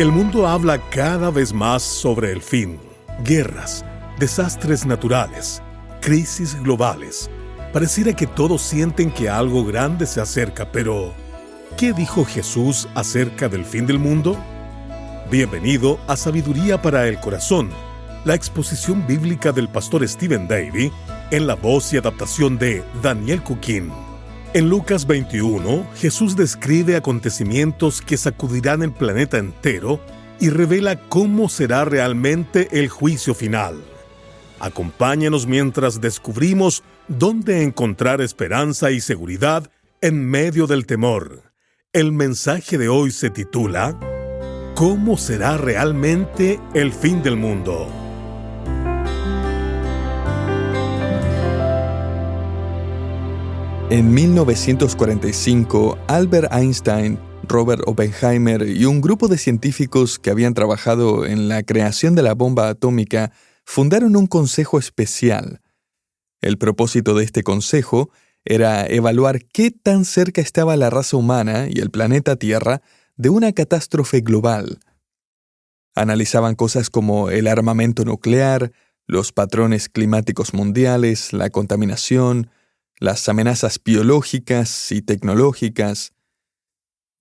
El mundo habla cada vez más sobre el fin. Guerras, desastres naturales, crisis globales. Pareciera que todos sienten que algo grande se acerca, pero ¿qué dijo Jesús acerca del fin del mundo? Bienvenido a Sabiduría para el Corazón, la exposición bíblica del pastor Stephen Davey en la voz y adaptación de Daniel Cuquín. En Lucas 21, Jesús describe acontecimientos que sacudirán el planeta entero y revela cómo será realmente el juicio final. Acompáñanos mientras descubrimos dónde encontrar esperanza y seguridad en medio del temor. El mensaje de hoy se titula ¿Cómo será realmente el fin del mundo? En 1945, Albert Einstein, Robert Oppenheimer y un grupo de científicos que habían trabajado en la creación de la bomba atómica fundaron un consejo especial. El propósito de este consejo era evaluar qué tan cerca estaba la raza humana y el planeta Tierra de una catástrofe global. Analizaban cosas como el armamento nuclear, los patrones climáticos mundiales, la contaminación, las amenazas biológicas y tecnológicas.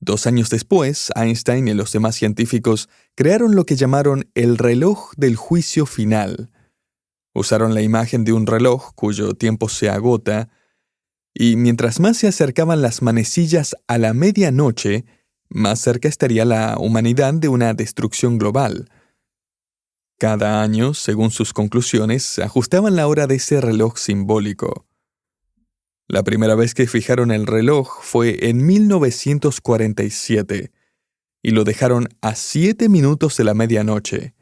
2 años después, Einstein y los demás científicos crearon lo que llamaron el reloj del juicio final. Usaron la imagen de un reloj cuyo tiempo se agota, y mientras más se acercaban las manecillas a la medianoche, más cerca estaría la humanidad de una destrucción global. Cada año, según sus conclusiones, ajustaban la hora de ese reloj simbólico. La primera vez que fijaron el reloj fue en 1947 y lo dejaron a 7 minutos de la medianoche.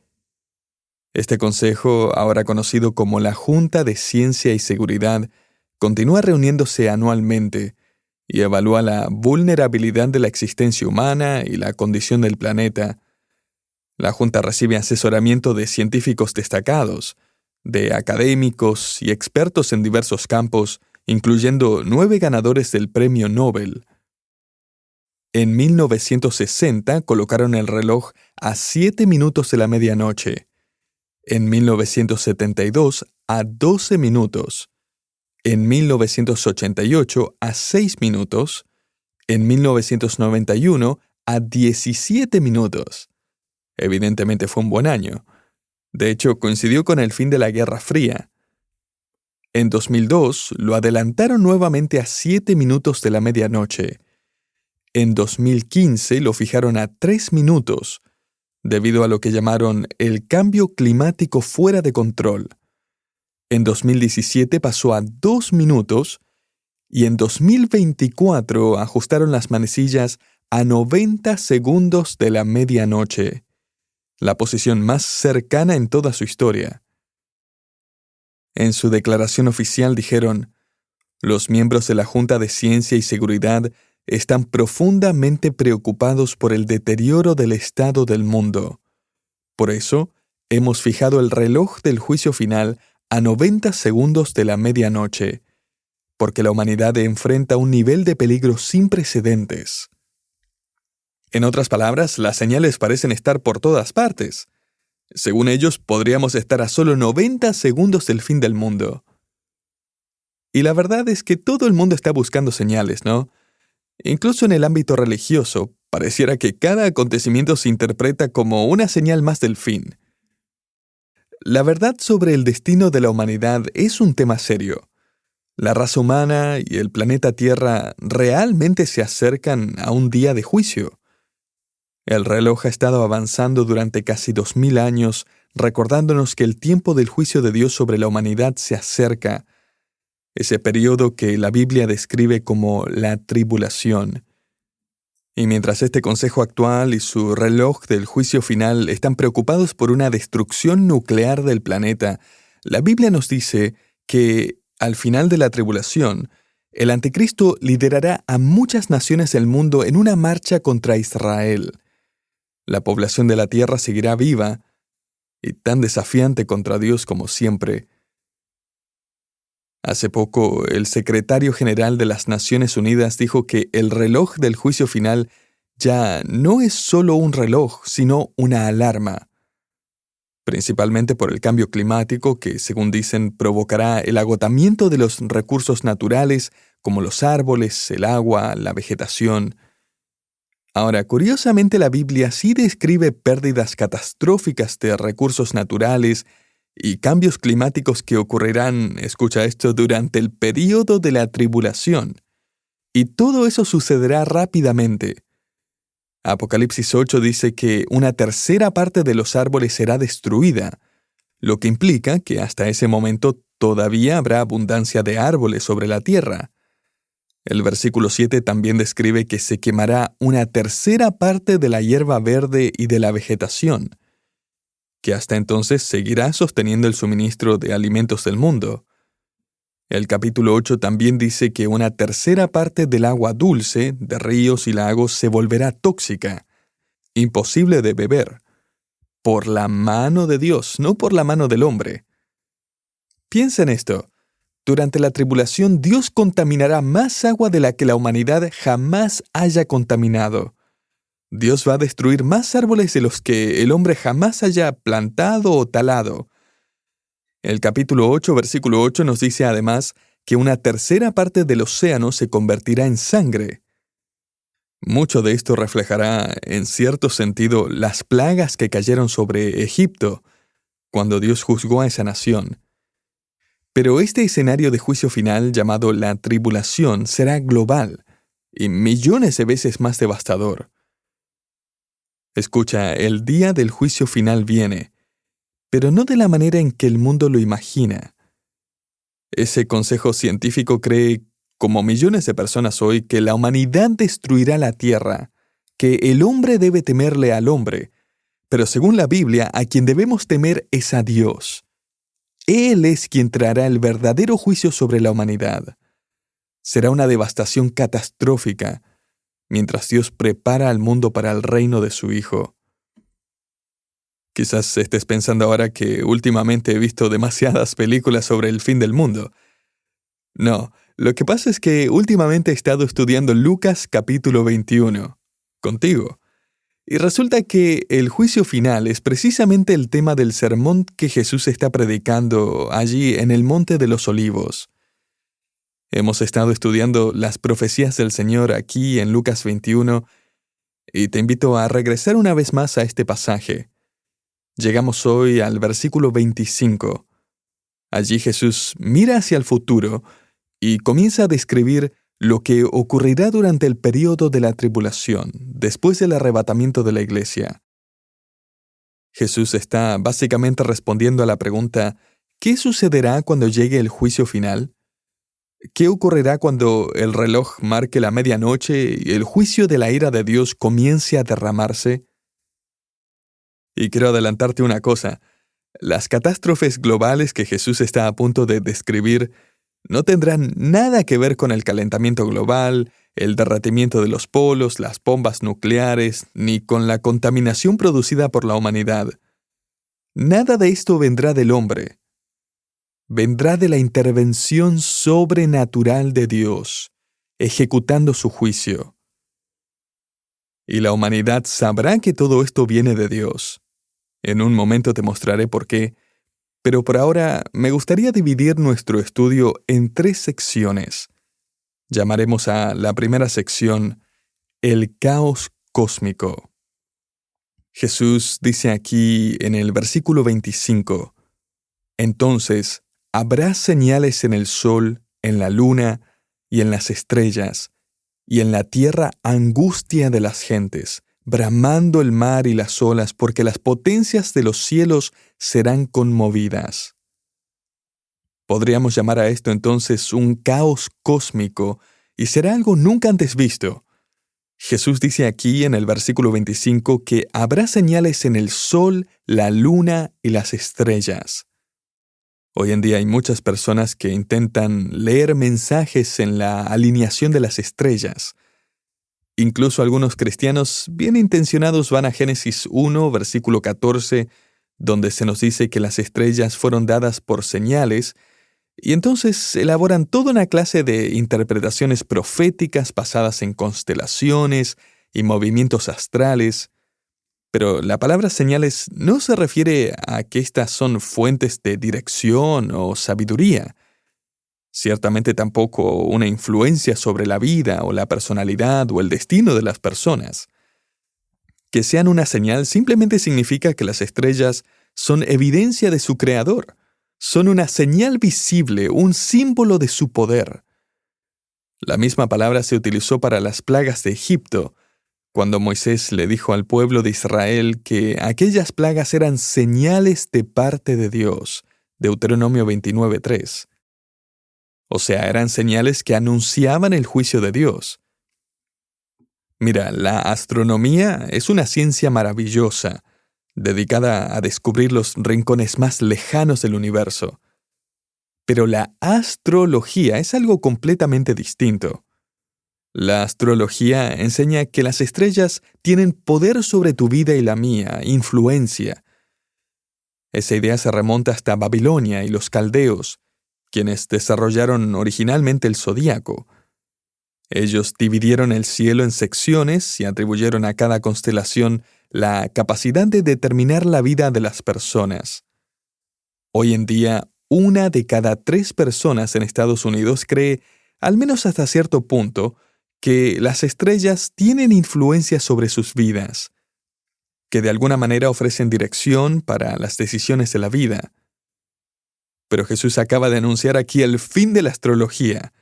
Este consejo, ahora conocido como la Junta de Ciencia y Seguridad, continúa reuniéndose anualmente y evalúa la vulnerabilidad de la existencia humana y la condición del planeta. La Junta recibe asesoramiento de científicos destacados, de académicos y expertos en diversos campos, incluyendo 9 ganadores del Premio Nobel. En 1960 colocaron el reloj a 7 minutos de la medianoche. En 1972 a 12 minutos. En 1988 a 6 minutos. En 1991 a 17 minutos. Evidentemente fue un buen año. De hecho, coincidió con el fin de la Guerra Fría. En 2002 lo adelantaron nuevamente a 7 minutos de la medianoche. En 2015 lo fijaron a 3 minutos, debido a lo que llamaron el cambio climático fuera de control. En 2017 pasó a 2 minutos y en 2024 ajustaron las manecillas a 90 segundos de la medianoche, la posición más cercana en toda su historia. En su declaración oficial dijeron: los miembros de la Junta de Ciencia y Seguridad están profundamente preocupados por el deterioro del estado del mundo. Por eso, hemos fijado el reloj del juicio final a 90 segundos de la medianoche, porque la humanidad enfrenta un nivel de peligro sin precedentes. En otras palabras, las señales parecen estar por todas partes. Según ellos, podríamos estar a solo 90 segundos del fin del mundo. Y la verdad es que todo el mundo está buscando señales, ¿no? Incluso en el ámbito religioso, pareciera que cada acontecimiento se interpreta como una señal más del fin. La verdad sobre el destino de la humanidad es un tema serio. La raza humana y el planeta Tierra realmente se acercan a un día de juicio. El reloj ha estado avanzando durante casi 2000 años, recordándonos que el tiempo del juicio de Dios sobre la humanidad se acerca, ese periodo que la Biblia describe como la tribulación. Y mientras este consejo actual y su reloj del juicio final están preocupados por una destrucción nuclear del planeta, la Biblia nos dice que, al final de la tribulación, el anticristo liderará a muchas naciones del mundo en una marcha contra Israel. La población de la tierra seguirá viva y tan desafiante contra Dios como siempre. Hace poco, el secretario general de las Naciones Unidas dijo que el reloj del juicio final ya no es solo un reloj, sino una alarma, principalmente por el cambio climático que, según dicen, provocará el agotamiento de los recursos naturales como los árboles, el agua, la vegetación. Ahora, curiosamente, la Biblia sí describe pérdidas catastróficas de recursos naturales y cambios climáticos que ocurrirán, escucha esto, durante el período de la tribulación. Y todo eso sucederá rápidamente. Apocalipsis 8 dice que una tercera parte de los árboles será destruida, lo que implica que hasta ese momento todavía habrá abundancia de árboles sobre la tierra. El versículo 7 también describe que se quemará una tercera parte de la hierba verde y de la vegetación, que hasta entonces seguirá sosteniendo el suministro de alimentos del mundo. El capítulo 8 también dice que una tercera parte del agua dulce de ríos y lagos se volverá tóxica, imposible de beber, por la mano de Dios, no por la mano del hombre. Piensa en esto. Durante la tribulación, Dios contaminará más agua de la que la humanidad jamás haya contaminado. Dios va a destruir más árboles de los que el hombre jamás haya plantado o talado. El capítulo 8, versículo 8 nos dice además que una tercera parte del océano se convertirá en sangre. Mucho de esto reflejará, en cierto sentido, las plagas que cayeron sobre Egipto cuando Dios juzgó a esa nación. Pero este escenario de juicio final, llamado la tribulación, será global y millones de veces más devastador. Escucha, el día del juicio final viene, pero no de la manera en que el mundo lo imagina. Ese consejo científico cree, como millones de personas hoy, que la humanidad destruirá la tierra, que el hombre debe temerle al hombre, pero según la Biblia, a quien debemos temer es a Dios. Él es quien traerá el verdadero juicio sobre la humanidad. Será una devastación catastrófica, mientras Dios prepara al mundo para el reino de su Hijo. Quizás estés pensando ahora que últimamente he visto demasiadas películas sobre el fin del mundo. No, lo que pasa es que últimamente he estado estudiando Lucas capítulo 21, contigo. Y resulta que el juicio final es precisamente el tema del sermón que Jesús está predicando allí en el Monte de los Olivos. Hemos estado estudiando las profecías del Señor aquí en Lucas 21 y te invito a regresar una vez más a este pasaje. Llegamos hoy al versículo 25. Allí Jesús mira hacia el futuro y comienza a describir lo que ocurrirá durante el período de la tribulación, después del arrebatamiento de la iglesia. Jesús está básicamente respondiendo a la pregunta, ¿qué sucederá cuando llegue el juicio final? ¿Qué ocurrirá cuando el reloj marque la medianoche y el juicio de la ira de Dios comience a derramarse? Y quiero adelantarte una cosa, las catástrofes globales que Jesús está a punto de describir no tendrán nada que ver con el calentamiento global, el derretimiento de los polos, las bombas nucleares, ni con la contaminación producida por la humanidad. Nada de esto vendrá del hombre. Vendrá de la intervención sobrenatural de Dios, ejecutando su juicio. Y la humanidad sabrá que todo esto viene de Dios. En un momento te mostraré por qué, pero por ahora me gustaría dividir nuestro estudio en 3 secciones. Llamaremos a la primera sección el caos cósmico. Jesús dice aquí en el versículo 25, «Entonces habrá señales en el sol, en la luna y en las estrellas, y en la tierra angustia de las gentes, bramando el mar y las olas, porque las potencias de los cielos serán conmovidas». Podríamos llamar a esto entonces un caos cósmico, y será algo nunca antes visto. Jesús dice aquí en el versículo 25 que habrá señales en el sol, la luna y las estrellas. Hoy en día hay muchas personas que intentan leer mensajes en la alineación de las estrellas. Incluso algunos cristianos bien intencionados van a Génesis 1, versículo 14, donde se nos dice que las estrellas fueron dadas por señales, y entonces elaboran toda una clase de interpretaciones proféticas basadas en constelaciones y movimientos astrales. Pero la palabra señales no se refiere a que estas son fuentes de dirección o sabiduría. Ciertamente tampoco una influencia sobre la vida o la personalidad o el destino de las personas. Que sean una señal simplemente significa que las estrellas son evidencia de su creador. Son una señal visible, un símbolo de su poder. La misma palabra se utilizó para las plagas de Egipto, cuando Moisés le dijo al pueblo de Israel que aquellas plagas eran señales de parte de Dios. Deuteronomio 29:3. O sea, eran señales que anunciaban el juicio de Dios. Mira, la astronomía es una ciencia maravillosa, dedicada a descubrir los rincones más lejanos del universo. Pero la astrología es algo completamente distinto. La astrología enseña que las estrellas tienen poder sobre tu vida y la mía, influencia. Esa idea se remonta hasta Babilonia y los caldeos, quienes desarrollaron originalmente el zodíaco. Ellos dividieron el cielo en secciones y atribuyeron a cada constelación la capacidad de determinar la vida de las personas. Hoy en día, 1 de cada 3 personas en Estados Unidos cree, al menos hasta cierto punto, que las estrellas tienen influencia sobre sus vidas, que de alguna manera ofrecen dirección para las decisiones de la vida. Pero Jesús acaba de anunciar aquí el fin de la astrología.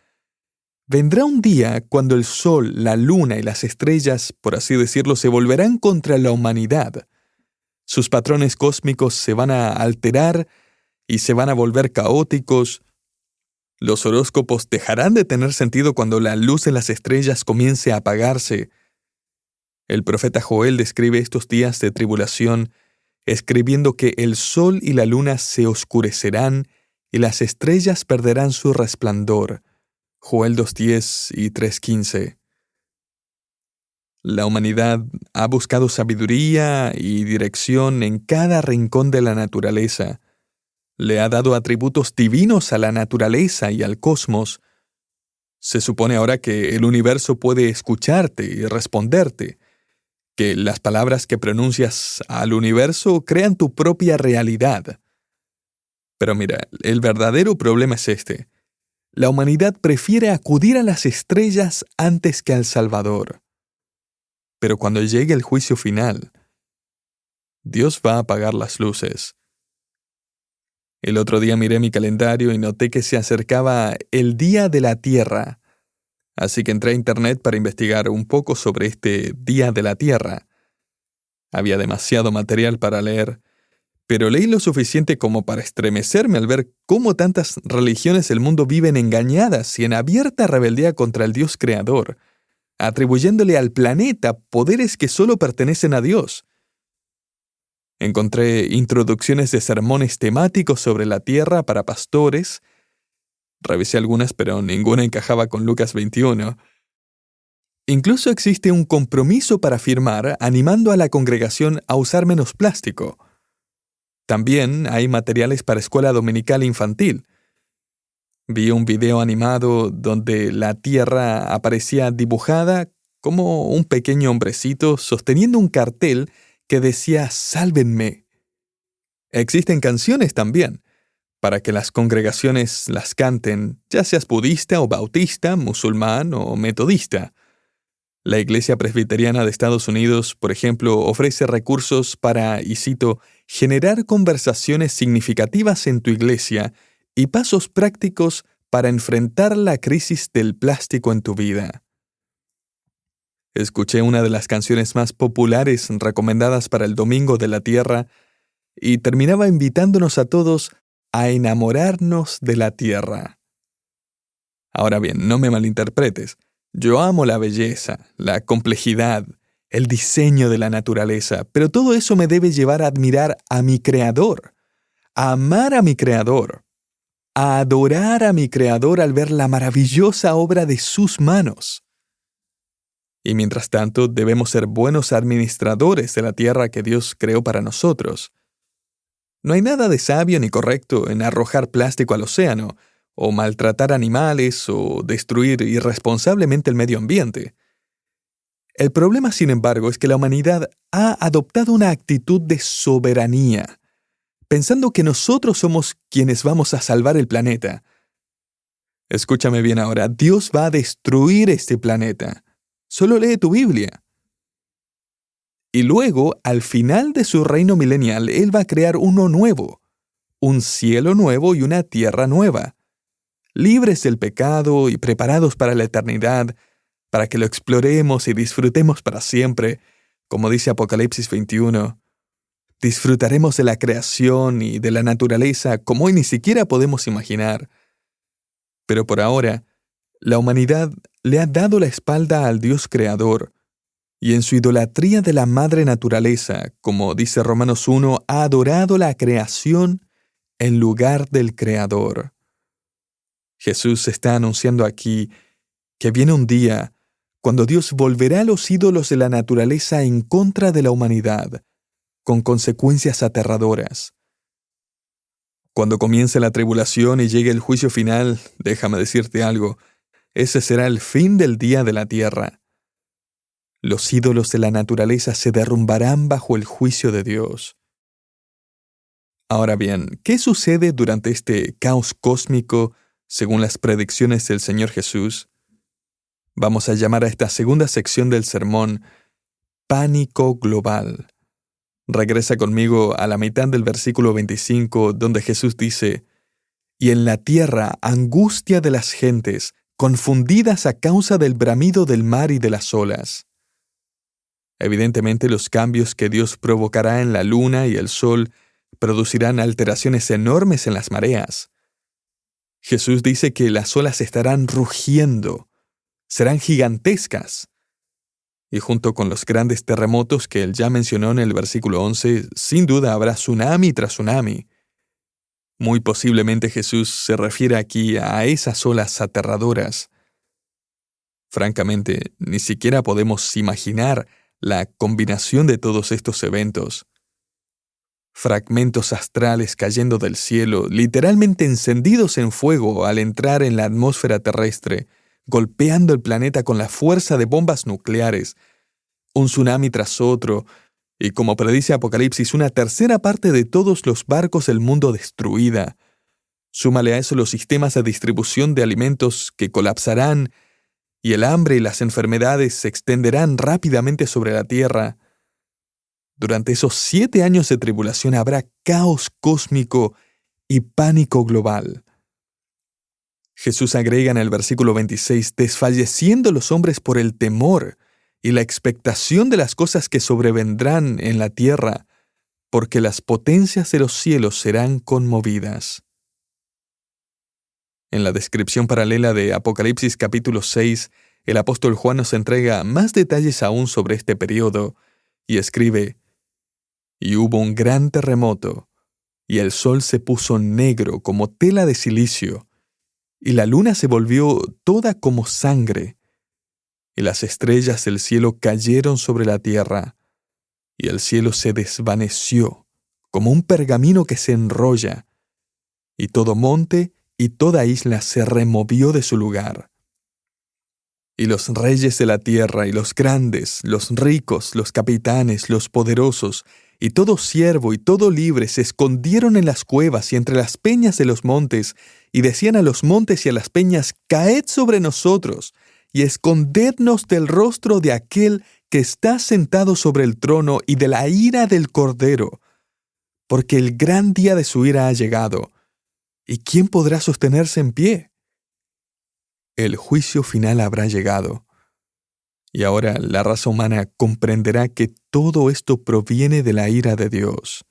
Vendrá un día cuando el sol, la luna y las estrellas, por así decirlo, se volverán contra la humanidad. Sus patrones cósmicos se van a alterar y se van a volver caóticos. Los horóscopos dejarán de tener sentido cuando la luz de las estrellas comience a apagarse. El profeta Joel describe estos días de tribulación, escribiendo que el sol y la luna se oscurecerán y las estrellas perderán su resplandor. Joel 2:10 y 3:15. La humanidad ha buscado sabiduría y dirección en cada rincón de la naturaleza. Le ha dado atributos divinos a la naturaleza y al cosmos. Se supone ahora que el universo puede escucharte y responderte, que las palabras que pronuncias al universo crean tu propia realidad. Pero mira, el verdadero problema es este. La humanidad prefiere acudir a las estrellas antes que al Salvador. Pero cuando llegue el juicio final, Dios va a apagar las luces. El otro día miré mi calendario y noté que se acercaba el Día de la Tierra. Así que entré a Internet para investigar un poco sobre este Día de la Tierra. Había demasiado material para leer, pero leí lo suficiente como para estremecerme al ver cómo tantas religiones del mundo viven engañadas y en abierta rebeldía contra el Dios creador, atribuyéndole al planeta poderes que solo pertenecen a Dios. Encontré introducciones de sermones temáticos sobre la tierra para pastores. Revisé algunas, pero ninguna encajaba con Lucas 21. Incluso existe un compromiso para firmar animando a la congregación a usar menos plástico. También hay materiales para escuela dominical infantil. Vi un video animado donde la tierra aparecía dibujada como un pequeño hombrecito sosteniendo un cartel que decía «Sálvenme». Existen canciones también, para que las congregaciones las canten, ya seas budista o bautista, musulmán o metodista. La Iglesia Presbiteriana de Estados Unidos, por ejemplo, ofrece recursos para, y cito, generar conversaciones significativas en tu iglesia y pasos prácticos para enfrentar la crisis del plástico en tu vida. Escuché una de las canciones más populares recomendadas para el Domingo de la Tierra y terminaba invitándonos a todos a enamorarnos de la Tierra. Ahora bien, no me malinterpretes. Yo amo la belleza, la complejidad, el diseño de la naturaleza, pero todo eso me debe llevar a admirar a mi Creador, a amar a mi Creador, a adorar a mi Creador al ver la maravillosa obra de sus manos. Y mientras tanto, debemos ser buenos administradores de la tierra que Dios creó para nosotros. No hay nada de sabio ni correcto en arrojar plástico al océano, o maltratar animales, o destruir irresponsablemente el medio ambiente. El problema, sin embargo, es que la humanidad ha adoptado una actitud de soberanía, pensando que nosotros somos quienes vamos a salvar el planeta. Escúchame bien ahora, Dios va a destruir este planeta. Solo lee tu Biblia. Y luego, al final de su reino milenial, Él va a crear uno nuevo, un cielo nuevo y una tierra nueva, libres del pecado y preparados para la eternidad, para que lo exploremos y disfrutemos para siempre, como dice Apocalipsis 21. Disfrutaremos de la creación y de la naturaleza como hoy ni siquiera podemos imaginar. Pero por ahora, la humanidad le ha dado la espalda al Dios creador, y en su idolatría de la madre naturaleza, como dice Romanos 1, ha adorado la creación en lugar del Creador. Jesús está anunciando aquí que viene un día cuando Dios volverá a los ídolos de la naturaleza en contra de la humanidad, con consecuencias aterradoras. Cuando comience la tribulación y llegue el juicio final, déjame decirte algo, ese será el fin del día de la tierra. Los ídolos de la naturaleza se derrumbarán bajo el juicio de Dios. Ahora bien, ¿qué sucede durante este caos cósmico según las predicciones del Señor Jesús? Vamos a llamar a esta segunda sección del sermón Pánico Global. Regresa conmigo a la mitad del versículo 25, donde Jesús dice: «Y en la tierra angustia de las gentes, confundidas a causa del bramido del mar y de las olas». Evidentemente, los cambios que Dios provocará en la luna y el sol producirán alteraciones enormes en las mareas. Jesús dice que las olas estarán rugiendo, serán gigantescas. Y junto con los grandes terremotos que él ya mencionó en el versículo 11, sin duda habrá tsunami tras tsunami. Muy posiblemente Jesús se refiere aquí a esas olas aterradoras. Francamente, ni siquiera podemos imaginar la combinación de todos estos eventos. Fragmentos astrales cayendo del cielo, literalmente encendidos en fuego al entrar en la atmósfera terrestre, golpeando el planeta con la fuerza de bombas nucleares, un tsunami tras otro, y como predice Apocalipsis, una tercera parte de todos los barcos del mundo destruida. Súmale a eso los sistemas de distribución de alimentos que colapsarán, y el hambre y las enfermedades se extenderán rápidamente sobre la tierra. Durante esos 7 años de tribulación habrá caos cósmico y pánico global. Jesús agrega en el versículo 26, desfalleciendo los hombres por el temor y la expectación de las cosas que sobrevendrán en la tierra, porque las potencias de los cielos serán conmovidas. En la descripción paralela de Apocalipsis capítulo 6, el apóstol Juan nos entrega más detalles aún sobre este periodo, y escribe: «Y hubo un gran terremoto, y el sol se puso negro como tela de silicio, y la luna se volvió toda como sangre, y las estrellas del cielo cayeron sobre la tierra, y el cielo se desvaneció como un pergamino que se enrolla, y todo monte y toda isla se removió de su lugar. Y los reyes de la tierra y los grandes, los ricos, los capitanes, los poderosos, y todo siervo y todo libre se escondieron en las cuevas y entre las peñas de los montes, y decían a los montes y a las peñas: «Caed sobre nosotros, y escondednos del rostro de aquel que está sentado sobre el trono y de la ira del Cordero, porque el gran día de su ira ha llegado, ¿y quién podrá sostenerse en pie?». El juicio final habrá llegado. Y ahora la raza humana comprenderá que todo esto proviene de la ira de Dios.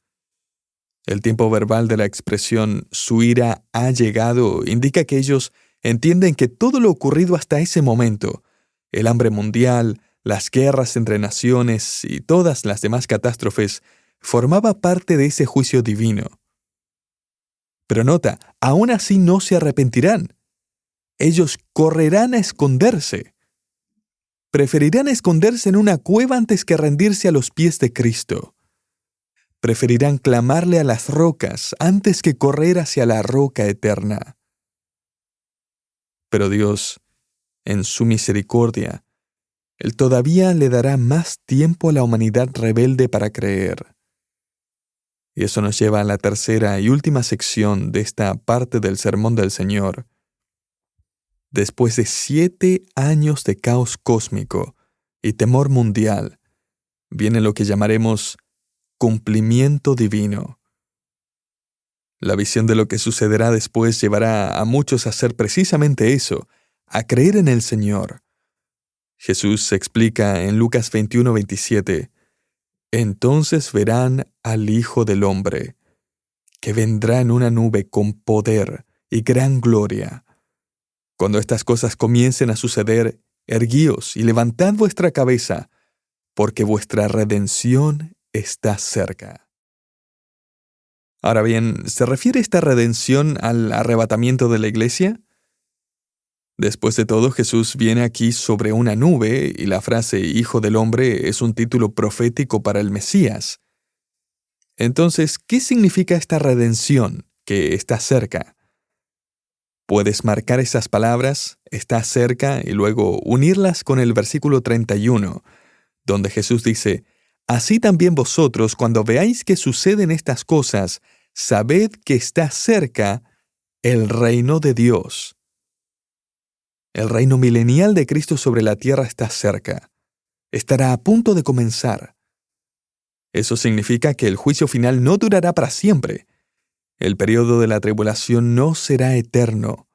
El tiempo verbal de la expresión «su ira ha llegado» indica que ellos entienden que todo lo ocurrido hasta ese momento, el hambre mundial, las guerras entre naciones y todas las demás catástrofes, formaba parte de ese juicio divino. Pero nota, aún así no se arrepentirán. Ellos correrán a esconderse. Preferirán esconderse en una cueva antes que rendirse a los pies de Cristo. Preferirán clamarle a las rocas antes que correr hacia la roca eterna. Pero Dios, en su misericordia, Él todavía le dará más tiempo a la humanidad rebelde para creer. Y eso nos lleva a la tercera y última sección de esta parte del Sermón del Señor. Después de 7 años de caos cósmico y temor mundial, viene lo que llamaremos cumplimiento divino. La visión de lo que sucederá después llevará a muchos a hacer precisamente eso, a creer en el Señor. Jesús explica en Lucas 21:27, «Entonces verán al Hijo del Hombre, que vendrá en una nube con poder y gran gloria. Cuando estas cosas comiencen a suceder, erguíos y levantad vuestra cabeza, porque vuestra redención está cerca». Ahora bien, ¿se refiere esta redención al arrebatamiento de la iglesia? Después de todo, Jesús viene aquí sobre una nube y la frase Hijo del Hombre es un título profético para el Mesías. Entonces, ¿qué significa esta redención que está cerca? Puedes marcar esas palabras, está cerca, y luego unirlas con el versículo 31, donde Jesús dice, «Así también vosotros, cuando veáis que suceden estas cosas, sabed que está cerca el reino de Dios». El reino milenial de Cristo sobre la tierra está cerca. Estará a punto de comenzar. Eso significa que el juicio final no durará para siempre. El periodo de la tribulación no será eterno.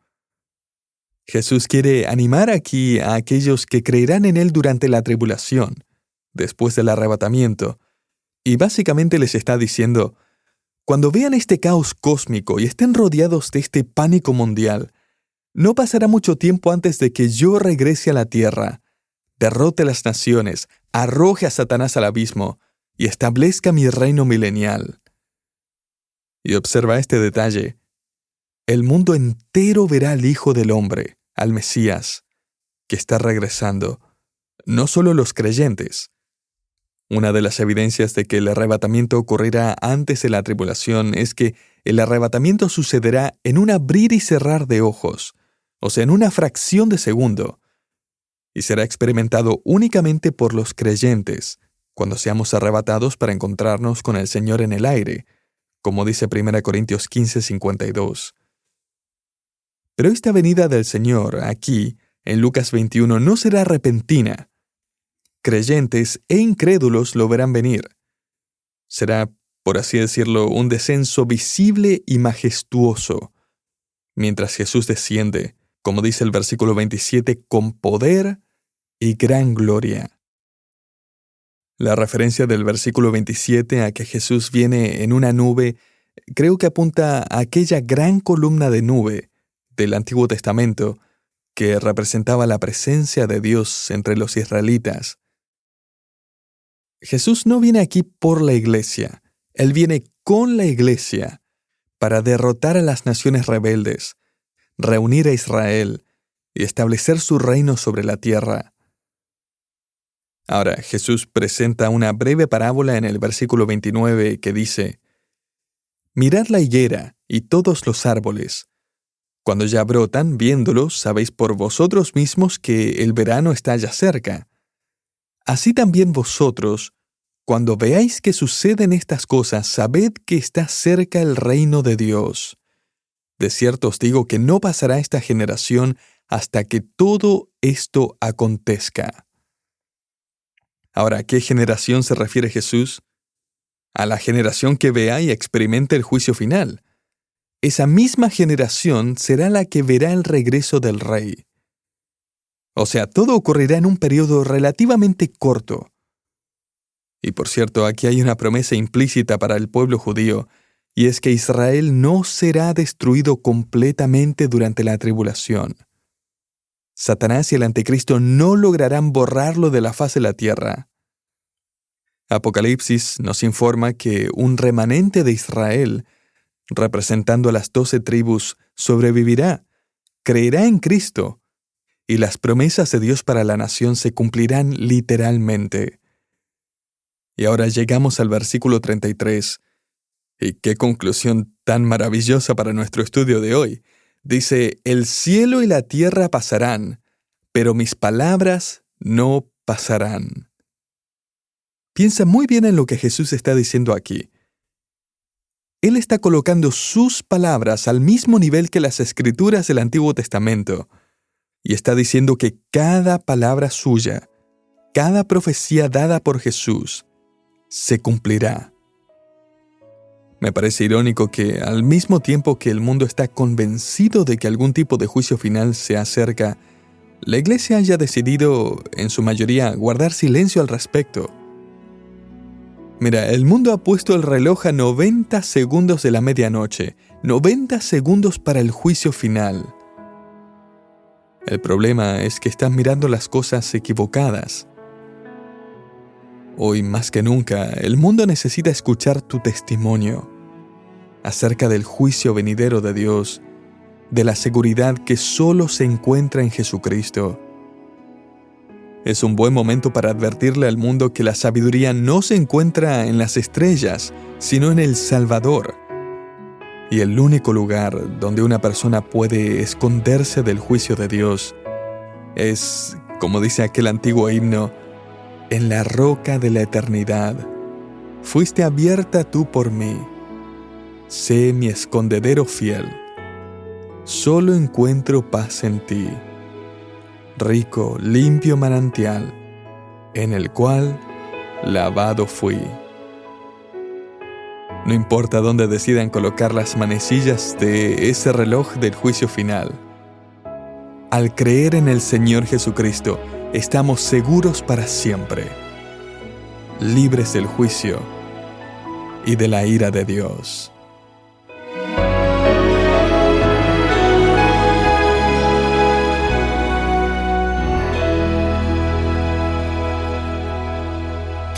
Jesús quiere animar aquí a aquellos que creerán en Él durante la tribulación, después del arrebatamiento, y básicamente les está diciendo, cuando vean este caos cósmico y estén rodeados de este pánico mundial, no pasará mucho tiempo antes de que yo regrese a la tierra, derrote a las naciones, arroje a Satanás al abismo y establezca mi reino milenial. Y observa este detalle. El mundo entero verá al Hijo del Hombre, al Mesías, que está regresando, no solo los creyentes. Una de las evidencias de que el arrebatamiento ocurrirá antes de la tribulación es que el arrebatamiento sucederá en un abrir y cerrar de ojos, o sea, en una fracción de segundo, y será experimentado únicamente por los creyentes cuando seamos arrebatados para encontrarnos con el Señor en el aire, como dice 1 Corintios 15:52. Pero esta venida del Señor, aquí, en Lucas 21, no será repentina. Creyentes e incrédulos lo verán venir. Será, por así decirlo, un descenso visible y majestuoso, mientras Jesús desciende, como dice el versículo 27, con poder y gran gloria. La referencia del versículo 27 a que Jesús viene en una nube, creo que apunta a aquella gran columna de nube del Antiguo Testamento que representaba la presencia de Dios entre los israelitas. Jesús no viene aquí por la iglesia, Él viene con la iglesia para derrotar a las naciones rebeldes, reunir a Israel y establecer su reino sobre la tierra. Ahora, Jesús presenta una breve parábola en el versículo 29 que dice, «Mirad la higuera y todos los árboles. Cuando ya brotan, viéndolos, sabéis por vosotros mismos que el verano está ya cerca. Así también vosotros, cuando veáis que suceden estas cosas, sabed que está cerca el reino de Dios. De cierto os digo que no pasará esta generación hasta que todo esto acontezca». Ahora, ¿a qué generación se refiere Jesús? A la generación que vea y experimente el juicio final. Esa misma generación será la que verá el regreso del Rey. O sea, todo ocurrirá en un periodo relativamente corto. Y por cierto, aquí hay una promesa implícita para el pueblo judío, y es que Israel no será destruido completamente durante la tribulación. Satanás y el anticristo no lograrán borrarlo de la faz de la tierra. Apocalipsis nos informa que un remanente de Israel, representando a las 12 tribus, sobrevivirá, creerá en Cristo, y las promesas de Dios para la nación se cumplirán literalmente. Y ahora llegamos al versículo 33, y qué conclusión tan maravillosa para nuestro estudio de hoy. Dice, «El cielo y la tierra pasarán, pero mis palabras no pasarán. Piensa muy bien en lo que Jesús está diciendo aquí. Él está colocando sus palabras al mismo nivel que las Escrituras del Antiguo Testamento, y está diciendo que cada palabra suya, cada profecía dada por Jesús, se cumplirá. Me parece irónico que, al mismo tiempo que el mundo está convencido de que algún tipo de juicio final se acerca, la Iglesia haya decidido, en su mayoría, guardar silencio al respecto. Mira, el mundo ha puesto el reloj a 90 segundos de la medianoche, 90 segundos para el juicio final. El problema es que están mirando las cosas equivocadas. Hoy más que nunca, el mundo necesita escuchar tu testimonio acerca del juicio venidero de Dios, de la seguridad que solo se encuentra en Jesucristo. Es un buen momento para advertirle al mundo que la sabiduría no se encuentra en las estrellas, sino en el Salvador. Y el único lugar donde una persona puede esconderse del juicio de Dios es, como dice aquel antiguo himno, en la roca de la eternidad. Fuiste abierta tú por mí. Sé mi escondedero fiel. Solo encuentro paz en ti. Rico, limpio manantial, en el cual lavado fui. No importa dónde decidan colocar las manecillas de ese reloj del juicio final. Al creer en el Señor Jesucristo, estamos seguros para siempre, libres del juicio y de la ira de Dios.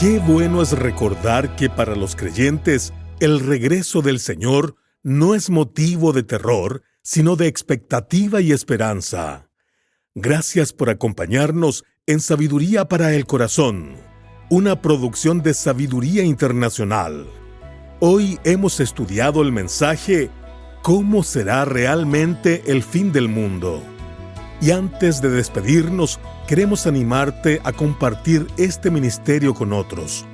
Qué bueno es recordar que para los creyentes el regreso del Señor no es motivo de terror, sino de expectativa y esperanza. Gracias por acompañarnos en Sabiduría para el Corazón, una producción de Sabiduría Internacional. Hoy hemos estudiado el mensaje ¿Cómo será realmente el fin del mundo? Y antes de despedirnos, queremos animarte a compartir este ministerio con otros.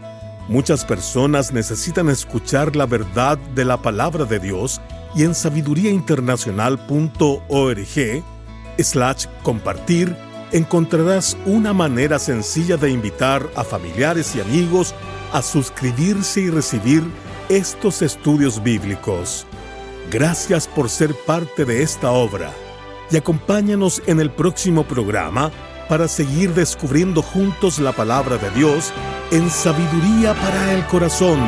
Muchas personas necesitan escuchar la verdad de la palabra de Dios y en sabiduriainternacional.org/compartir encontrarás una manera sencilla de invitar a familiares y amigos a suscribirse y recibir estos estudios bíblicos. Gracias por ser parte de esta obra y acompáñanos en el próximo programa para seguir descubriendo juntos la palabra de Dios en Sabiduría para el Corazón.